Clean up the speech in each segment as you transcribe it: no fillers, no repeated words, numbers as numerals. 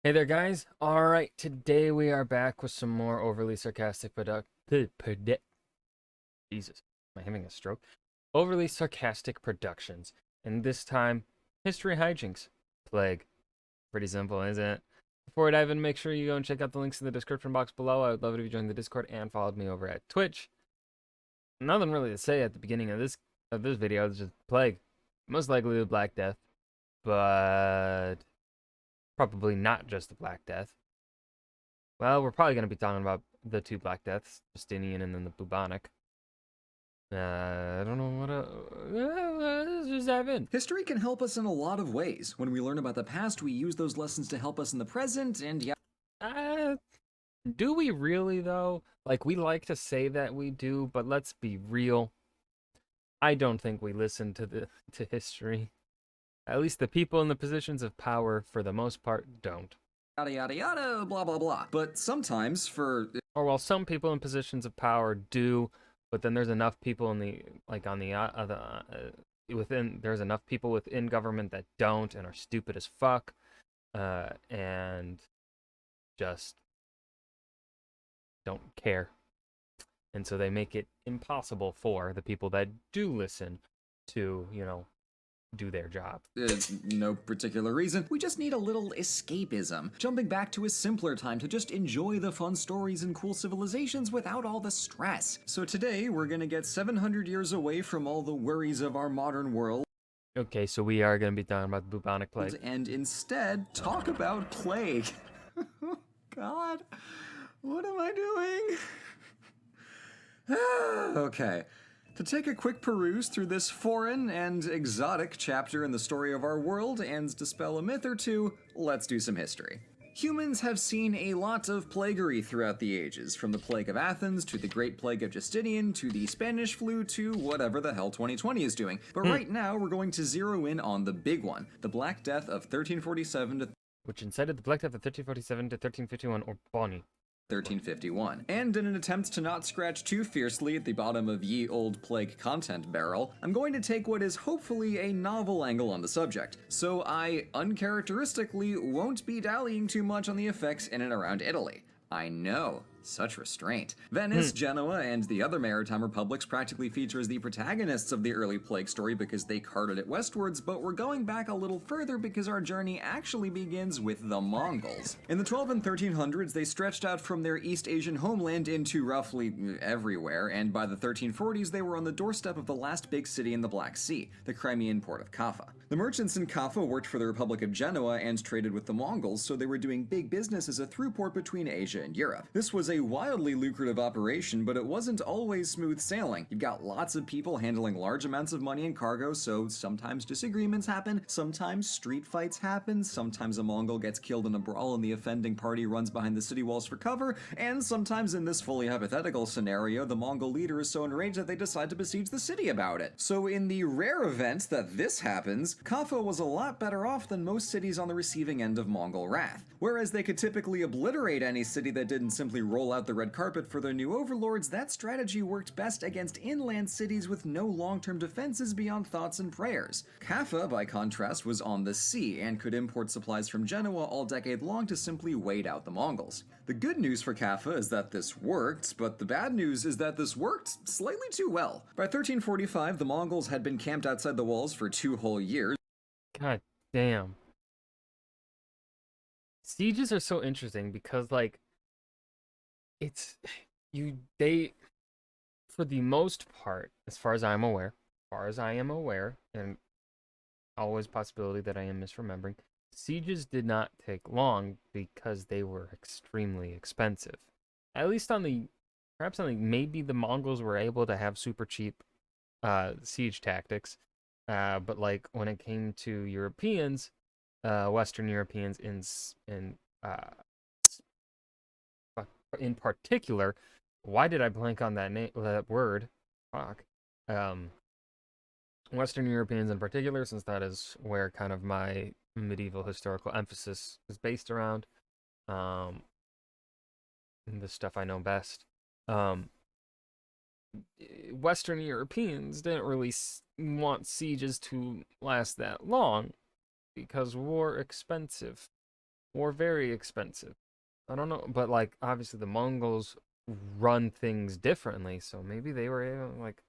Hey there, guys. All right, today we are back with some more overly sarcastic Jesus, am I having a stroke? Overly sarcastic productions, and this time, history hijinks. Plague. Pretty simple, isn't it? Before I dive in, make sure you go and check out the links in the description box below. I would love it if you joined the Discord and followed me over at Twitch. Nothing really to say at the beginning of this video. It's just plague. Most likely the Black Death, but probably not just the Black Death. Well, we're probably going to be talking about the two Black Deaths, Justinian and then the bubonic. I don't know what. Let's just dive in. History can help us in a lot of ways. When we learn about the past, we use those lessons to help us in the present, and yeah. Uh, do we really though? Like, we like to say that we do, but let's be real. I don't think we listen to history. At least the people in the positions of power, for the most part, don't. Yada yada yada, blah blah blah. But sometimes, Or while some people in positions of power do, but then there's enough people in the within there's enough people within government that don't and are stupid as fuck, and just don't care, and so they make it impossible for the people that do listen to do their job. no particular reason, we just need a little escapism. Jumping back to a simpler time to just enjoy the fun stories and cool civilizations without all the stress. So today, we're gonna get 700 years away from all the worries of our modern world. Okay, so we are going to be talking about the bubonic plague. And instead, talk about plague. God, what am I doing? Okay. To take a quick peruse through this foreign and exotic chapter in the story of our world and dispel a myth or two, let's do some history. Humans have seen a lot of plaguery throughout the ages, from the Plague of Athens to the Great Plague of Justinian to the Spanish flu to whatever the hell 2020 is doing. But right now, we're going to zero in on the big one, the Black Death of 1347 to which incited the Black Death of 1347 to 1351, or Bonnie. 1351. And in an attempt to not scratch too fiercely at the bottom of ye old plague content barrel, I'm going to take what is hopefully a novel angle on the subject, so I uncharacteristically won't be dallying too much on the effects in and around Italy. I know, such restraint. Venice, Genoa, and the other maritime republics practically feature as the protagonists of the early plague story because they carted it westwards, but we're going back a little further because our journey actually begins with the Mongols. In the 12 and 1300s, they stretched out from their East Asian homeland into roughly everywhere, and by the 1340s, they were on the doorstep of the last big city in the Black Sea, the Crimean port of Kafa. The merchants in Kafa worked for the Republic of Genoa and traded with the Mongols, so they were doing big business as a through port between Asia and Europe. This was a wildly lucrative operation, but it wasn't always smooth sailing. You've got lots of people handling large amounts of money and cargo, so sometimes disagreements happen, sometimes street fights happen, sometimes a Mongol gets killed in a brawl and the offending party runs behind the city walls for cover, and sometimes in this fully hypothetical scenario, the Mongol leader is so enraged that they decide to besiege the city about it. So in the rare event that this happens, Kafa was a lot better off than most cities on the receiving end of Mongol wrath. Whereas they could typically obliterate any city that didn't simply roll out the red carpet for their new overlords, that strategy worked best against inland cities with no long-term defenses beyond thoughts and prayers. Kafa, by contrast, was on the sea and could import supplies from Genoa all decade long to simply wait out the Mongols. The good news for Kafa is that this worked, but the bad news is that this worked slightly too well. By 1345, the Mongols had been camped outside the walls for 2 whole years. God damn. Sieges are so interesting because, like, they, for the most part, as far as I am aware, and always possibility that I am misremembering, sieges did not take long because they were extremely expensive. At least perhaps maybe the Mongols were able to have super cheap siege tactics, but like when it came to Europeans, Western Europeans in particular, why did I blank on that word? Fuck. Western Europeans in particular, since that is where kind of my medieval historical emphasis is based around. The stuff I know best. Western Europeans didn't really want sieges to last that long because war expensive. or very expensive. I don't know, but like obviously the Mongols run things differently, so maybe they were able, like,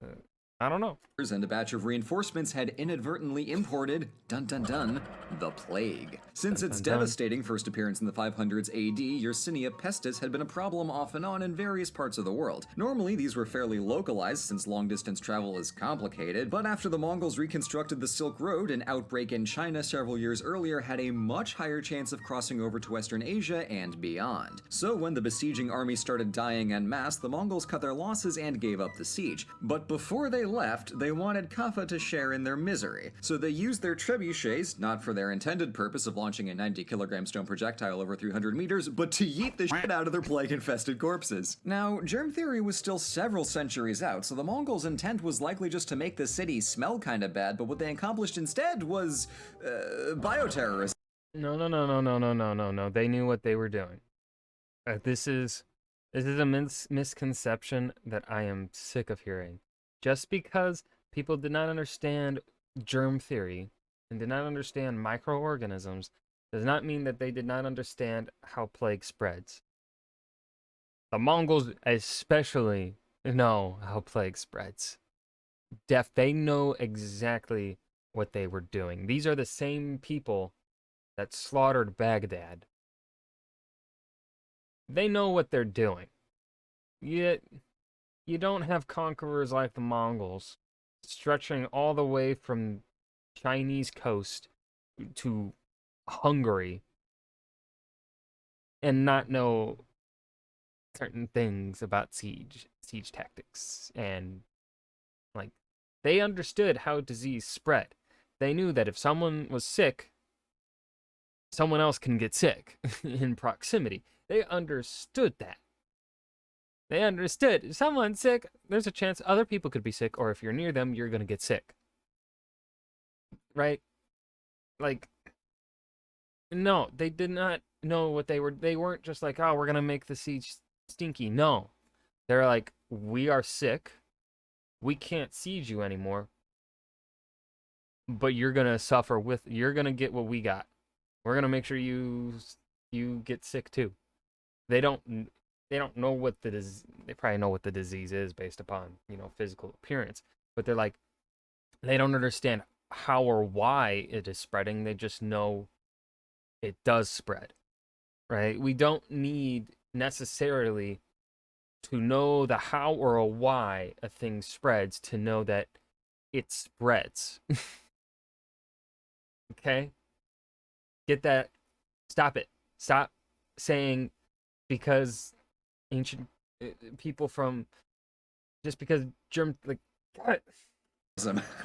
uh, I don't know. And a batch of reinforcements had inadvertently imported, dun dun dun, the plague. Since Dun, its dun, dun. devastating first appearance in the 500s AD, Yersinia pestis had been a problem off and on in various parts of the world. Normally, these were fairly localized since long distance travel is complicated, but after the Mongols reconstructed the Silk Road, an outbreak in China several years earlier had a much higher chance of crossing over to Western Asia and beyond. So when the besieging army started dying en masse, the Mongols cut their losses and gave up the siege. But before they left, they wanted Kafa to share in their misery, so they used their trebuchets, not for their intended purpose of launching a 90-kilogram stone projectile over 300 meters, but to yeet the shit out of their plague-infested corpses. Now, germ theory was still several centuries out, so the Mongols' intent was likely just to make the city smell kinda bad, but what they accomplished instead was, bioterrorism. No, no, no, no, no, no, no, no, no. They knew what they were doing. This is a misconception that I am sick of hearing. Just because people did not understand germ theory and did not understand microorganisms does not mean that they did not understand how plague spreads. The Mongols especially know how plague spreads. They know exactly what they were doing. These are the same people that slaughtered Baghdad. They know what they're doing. Yet, you don't have conquerors like the Mongols stretching all the way from Chinese coast to Hungary and not know certain things about siege tactics, and like they understood how disease spread. They knew that if someone was sick, someone else can get sick in proximity. They understood that. They understood if someone's sick, there's a chance other people could be sick, or if you're near them, you're going to get sick. Right? Like, no, they did not know what they were. They weren't just like, oh, we're going to make the siege stinky. No. They're like, we are sick. We can't siege you anymore. But you're going to suffer with, you're going to get what we got. We're going to make sure you get sick too. They don't know what they probably know what the disease is based upon, physical appearance, but they're like, they don't understand how or why it is spreading. They just know it does spread, right? We don't need necessarily to know the how or a why a thing spreads to know that it spreads. Okay? Get that? Stop it. Stop saying because ancient people from just because germ like God.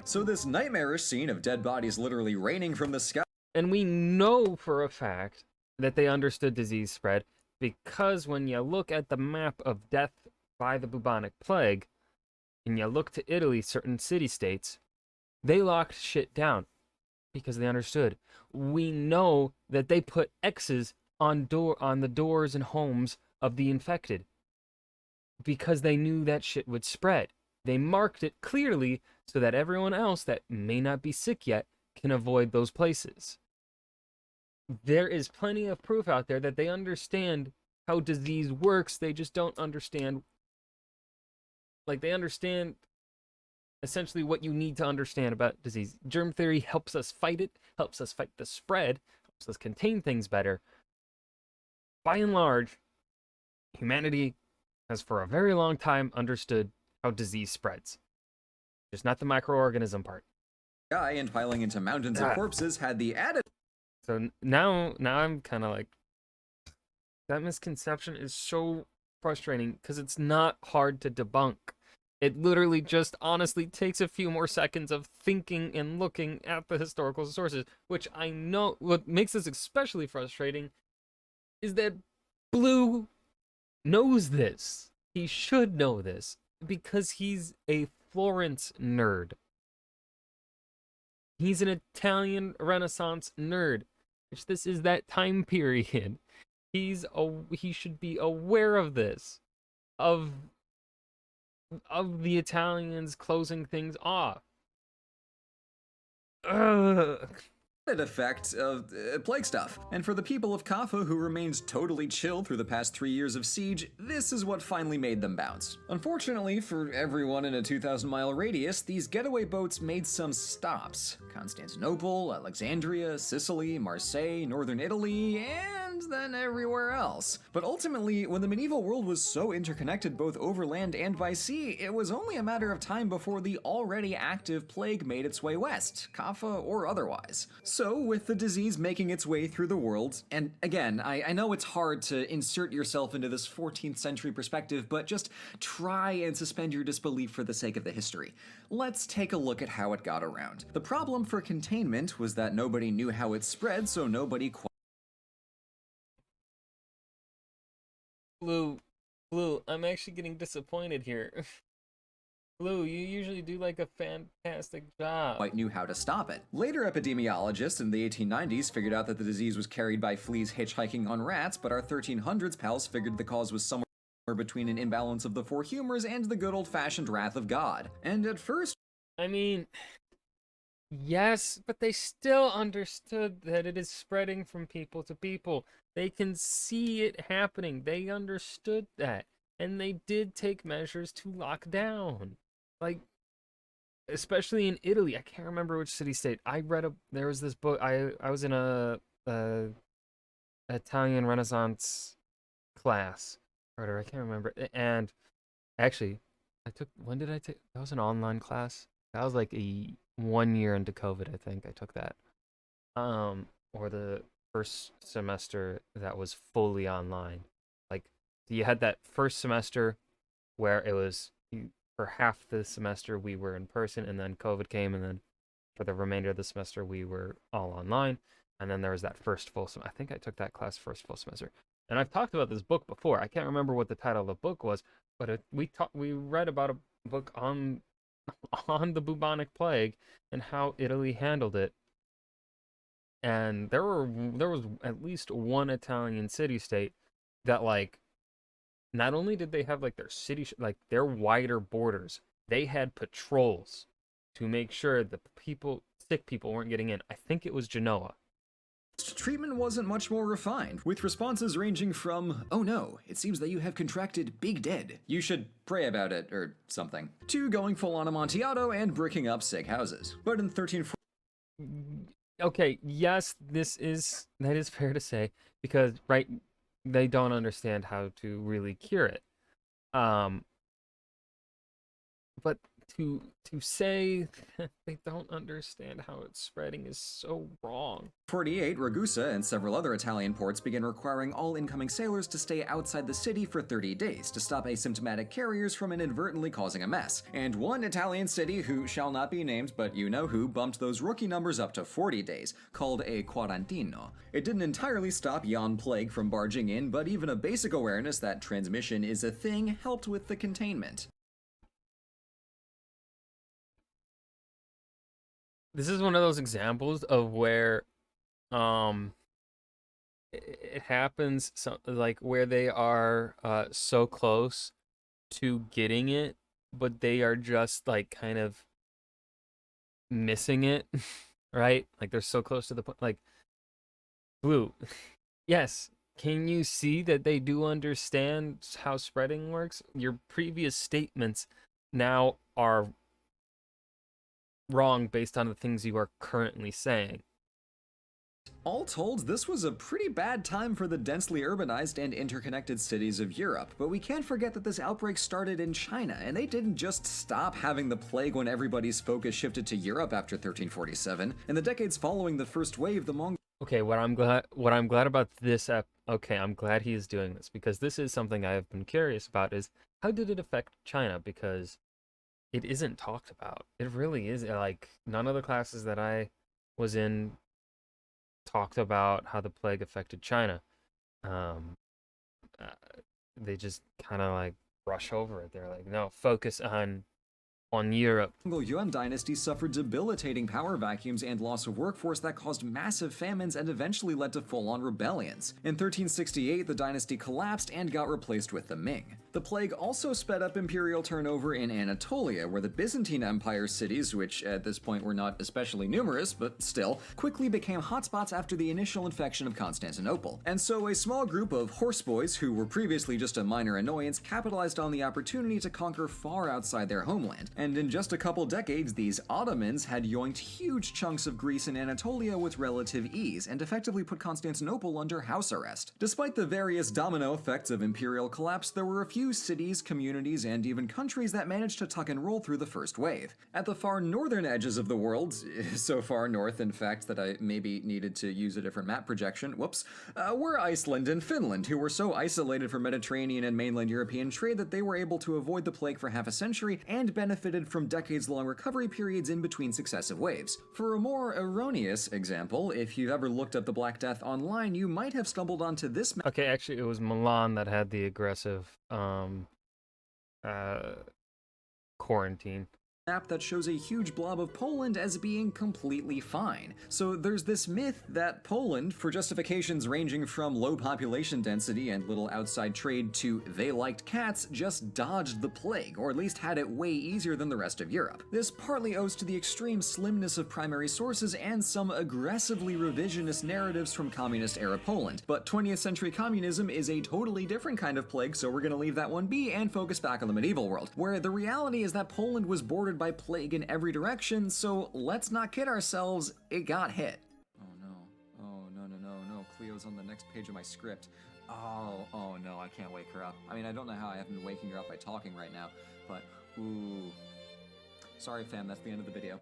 So this nightmarish scene of dead bodies literally raining from the sky. And we know for a fact that they understood disease spread because when you look at the map of death by the bubonic plague and you look to Italy, certain city-states, they locked shit down because they understood. We know that they put X's on the doors and homes of the infected because they knew that shit would spread. They marked it clearly so that everyone else that may not be sick yet can avoid those places. There is plenty of proof out there that they understand how disease works. They just don't understand. Like, they understand essentially what you need to understand about disease. Germ theory helps us fight it, helps us fight the spread, helps us contain things better. By and large, humanity has for a very long time understood how disease spreads. Just not the microorganism part. Sky and piling into mountains of corpses had the added. So now I'm kind of like, that misconception is so frustrating because it's not hard to debunk. It literally just honestly takes a few more seconds of thinking and looking at the historical sources, which I know what makes this especially frustrating is that Blue knows this. He should know this because he's a Florence nerd. He's an Italian Renaissance nerd, which this is that time period. He should be aware of this, of the Italians closing things off. Ugh. effect of plague stuff. And for the people of Kafa who remained totally chill through the past 3 years of siege, this is what finally made them bounce. Unfortunately for everyone in a 2,000-mile radius, these getaway boats made some stops. Constantinople, Alexandria, Sicily, Marseille, northern Italy, and then everywhere else. But ultimately, when the medieval world was so interconnected both over land and by sea, it was only a matter of time before the already active plague made its way west, Kafa or otherwise. So, with the disease making its way through the world, and again, I know it's hard to insert yourself into this 14th century perspective, but just try and suspend your disbelief for the sake of the history. Let's take a look at how it got around. The problem for containment was that nobody knew how it spread, so nobody Blue, I'm actually getting disappointed here. Blue, you usually do like a fantastic job. quite knew how to stop it. Later epidemiologists in the 1890s figured out that the disease was carried by fleas hitchhiking on rats, but our 1300s pals figured the cause was somewhere between an imbalance of the four humors and the good old-fashioned wrath of God. And at first, I mean, yes, but they still understood that it is spreading from people to people. They can see it happening. They understood that. And they did take measures to lock down. Like, especially in Italy. I can't remember which city-state. There was this book. I was in a Italian Renaissance class. Or I can't remember. And actually, when did I take? That was an online class. That was like 1 year into COVID, I think I took that. Or the first semester that was fully online. Like, you had that first semester where it was for half the semester we were in person, and then COVID came, and then for the remainder of the semester we were all online. And then there was that first full semester. I think I took that class first full semester. And I've talked about this book before. I can't remember what the title of the book was, but we read about a book on the bubonic plague and how Italy handled it. And there was at least one Italian city-state that, like, not only did they have like their like their wider borders, they had patrols to make sure the sick people weren't getting in. I think it was Genoa. treatment wasn't much more refined, with responses ranging from, "Oh no, it seems that you have contracted Big Dead. You should pray about it," or something, to going full on Amontillado and bricking up sick houses. But in 1340, Okay, yes, that is fair to say, because they don't understand how to really cure it. But to say that they don't understand how it's spreading is so wrong. 48, Ragusa and several other Italian ports began requiring all incoming sailors to stay outside the city for 30 days to stop asymptomatic carriers from inadvertently causing a mess. And one Italian city, who shall not be named, but you know who, bumped those rookie numbers up to 40 days, called a quarantino. It didn't entirely stop yon plague from barging in, but even a basic awareness that transmission is a thing helped with the containment. This is one of those examples of where it happens like where they are so close to getting it, but they are just like kind of missing it, right? Like they're so close to the point. Like, Blue, yes, can you see that they do understand how spreading works? Your previous statements now are wrong based on the things you are currently saying. All told, this was a pretty bad time for the densely urbanized and interconnected cities of Europe, but we can't forget that this outbreak started in China, and they didn't just stop having the plague when everybody's focus shifted to Europe after 1347. In the decades following the first wave, the Mongols Okay, what I'm glad about this okay, I'm glad he is doing this, because this is something I have been curious about, is how did it affect China? Because it isn't talked about. It really is, like, none of the classes that I was in talked about how the plague affected China. They just kind of like brush over it. They're like, no, focus on Europe. Mongol Yuan dynasty suffered debilitating power vacuums and loss of workforce that caused massive famines and eventually led to full-on rebellions. In 1368, the dynasty collapsed and got replaced with the Ming. The plague also sped up imperial turnover in Anatolia, where the Byzantine Empire cities, which at this point were not especially numerous, but still, quickly became hotspots after the initial infection of Constantinople. And so a small group of horseboys who were previously just a minor annoyance capitalized on the opportunity to conquer far outside their homeland. And in just a couple decades, these Ottomans had yoinked huge chunks of Greece and Anatolia with relative ease, and effectively put Constantinople under house arrest. Despite the various domino effects of imperial collapse, there were a few cities, communities, and even countries that managed to tuck and roll through the first wave. At the far northern edges of the world, so far north in fact that I maybe needed to use a different map projection, whoops, were Iceland and Finland, who were so isolated from Mediterranean and mainland European trade that they were able to avoid the plague for half a century and benefited from decades-long recovery periods in between successive waves. For a more erroneous example, if you've ever looked up the Black Death online, you might have stumbled onto this map. Okay, actually, it was Milan that had the aggressive quarantine. Map that shows a huge blob of Poland as being completely fine. So there's this myth that Poland, for justifications ranging from low population density and little outside trade to they liked cats, just dodged the plague, or at least had it way easier than the rest of Europe. This partly owes to the extreme slimness of primary sources and some aggressively revisionist narratives from communist-era Poland. But 20th century communism is a totally different kind of plague, so we're gonna leave that one be and focus back on the medieval world, where the reality is that Poland was bordered by plague in every direction, so let's not kid ourselves, it got hit. Oh no, oh no, Cleo's on the next page of my script. Oh no, I can't wake her up. I mean, I don't know how I haven't been waking her up by talking right now, but ooh. Sorry fam, that's the end of the video.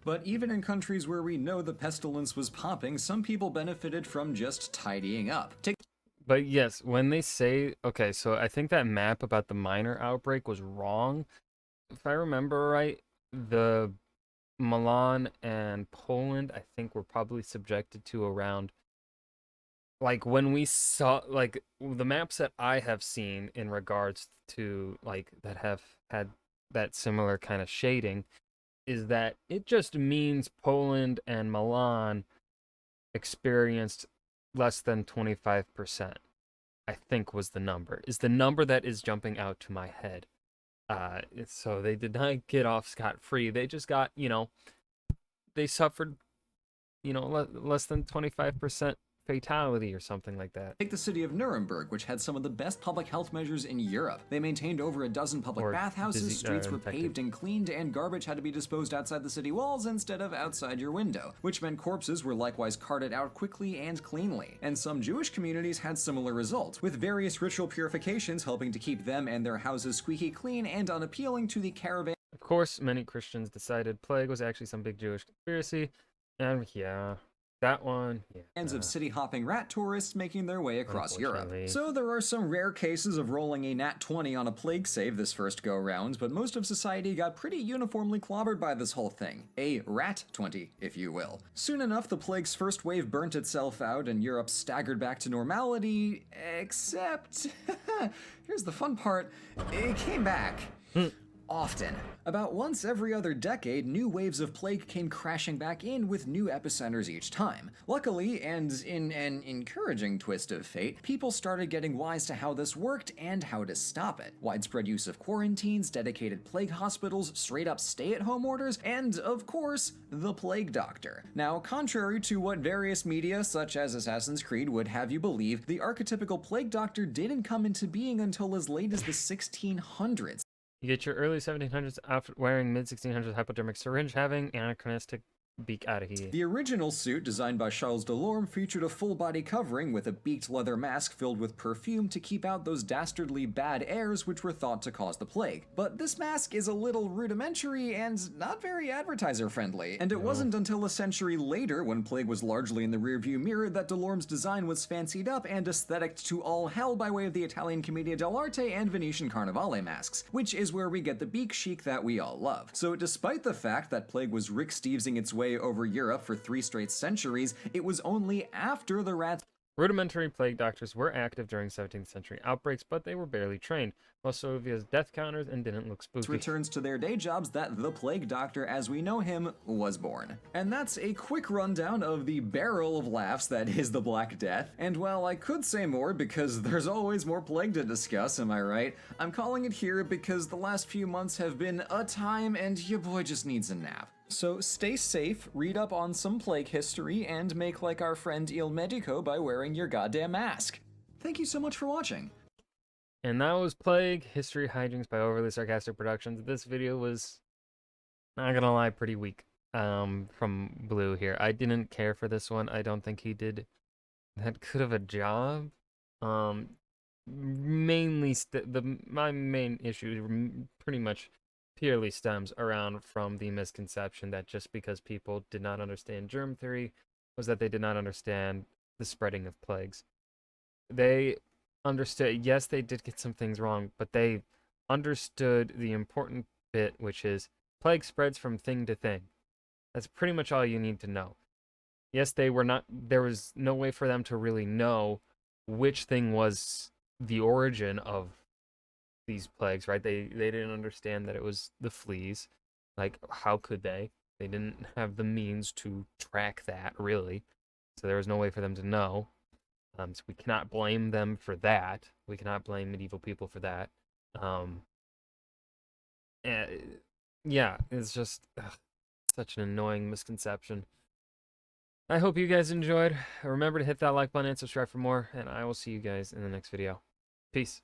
But even in countries where we know the pestilence was popping, some people benefited from just tidying up. But yes, when they say, okay, so I think that map about the minor outbreak was wrong. If I remember right, the Milan and Poland, I think, were probably subjected to around, like, when we saw, like, the maps that I have seen in regards to, like, that have had that similar kind of shading, is that it just means Poland and Milan experienced less than 25%, I think was the number. Is the number that is jumping out to my head. So they did not get off scot-free. They just got, they suffered, less than 25% fatality or something like that. Take the city of Nuremberg, which had some of the best public health measures in Europe. They maintained over a dozen public bathhouses, streets were paved and cleaned, and garbage had to be disposed outside the city walls instead of outside your window, which meant corpses were likewise carted out quickly and cleanly. And some Jewish communities had similar results, with various ritual purifications helping to keep them and their houses squeaky clean and unappealing to the caravan. Of course, many Christians decided plague was actually some big Jewish conspiracy, and yeah. That one, yeah. Hands of city-hopping rat tourists making their way across Europe. So there are some rare cases of rolling a nat 20 on a plague save this first go-round, but most of society got pretty uniformly clobbered by this whole thing. A rat 20, if you will. Soon enough, the plague's first wave burnt itself out and Europe staggered back to normality, except... here's the fun part, it came back. Often. About once every other decade, new waves of plague came crashing back in with new epicenters each time. Luckily, and in an encouraging twist of fate, people started getting wise to how this worked and how to stop it. Widespread use of quarantines, dedicated plague hospitals, straight-up stay-at-home orders, and, of course, the plague doctor. Now, contrary to what various media, such as Assassin's Creed, would have you believe, the archetypical plague doctor didn't come into being until as late as the 1600s. You get your early 1700s outfit wearing mid-1600s hypodermic syringe having anachronistic beak out of here. The original suit, designed by Charles Delorme, featured a full-body covering with a beaked leather mask filled with perfume to keep out those dastardly bad airs which were thought to cause the plague. But this mask is a little rudimentary and not very advertiser-friendly, and it wasn't until a century later, when plague was largely in the rearview mirror, that Delorme's design was fancied up and aesthetic to all hell by way of the Italian Commedia dell'arte and Venetian Carnevale masks, which is where we get the beak chic that we all love. So despite the fact that plague was Rick Stevesing its way over Europe for 3 straight centuries, it was only after the rats Rudimentary plague doctors were active during 17th century outbreaks, but they were barely trained, most served as death counters and didn't look spooky. Returns to their day jobs that the Plague Doctor, as we know him, was born. And that's a quick rundown of the barrel of laughs that is the Black Death. And while I could say more because there's always more plague to discuss, am I right? I'm calling it here because the last few months have been a time and your boy just needs a nap. So stay safe, read up on some plague history, and make like our friend Il Medico by wearing your goddamn mask. Thank you so much for watching. And that was Plague, History Hijinks by Overly Sarcastic Productions. This video was, not gonna lie, pretty weak from Blue here. I didn't care for this one. I don't think he did that good of a job. Mainly, my main issue pretty much purely stems around from the misconception that just because people did not understand germ theory was that they did not understand the spreading of plagues. They understood, yes, they did get some things wrong, but they understood the important bit, which is plague spreads from thing to thing. That's pretty much all you need to know. Yes, there was no way for them to really know which thing was the origin of these plagues, right? They didn't understand that it was the fleas. Like, how could they? They didn't have the means to track that, really. So there was no way for them to know. So we cannot blame them for that. We cannot blame medieval people for that. Yeah, it's just such an annoying misconception. I hope you guys enjoyed. Remember to hit that like button and subscribe for more, and I will see you guys in the next video. Peace.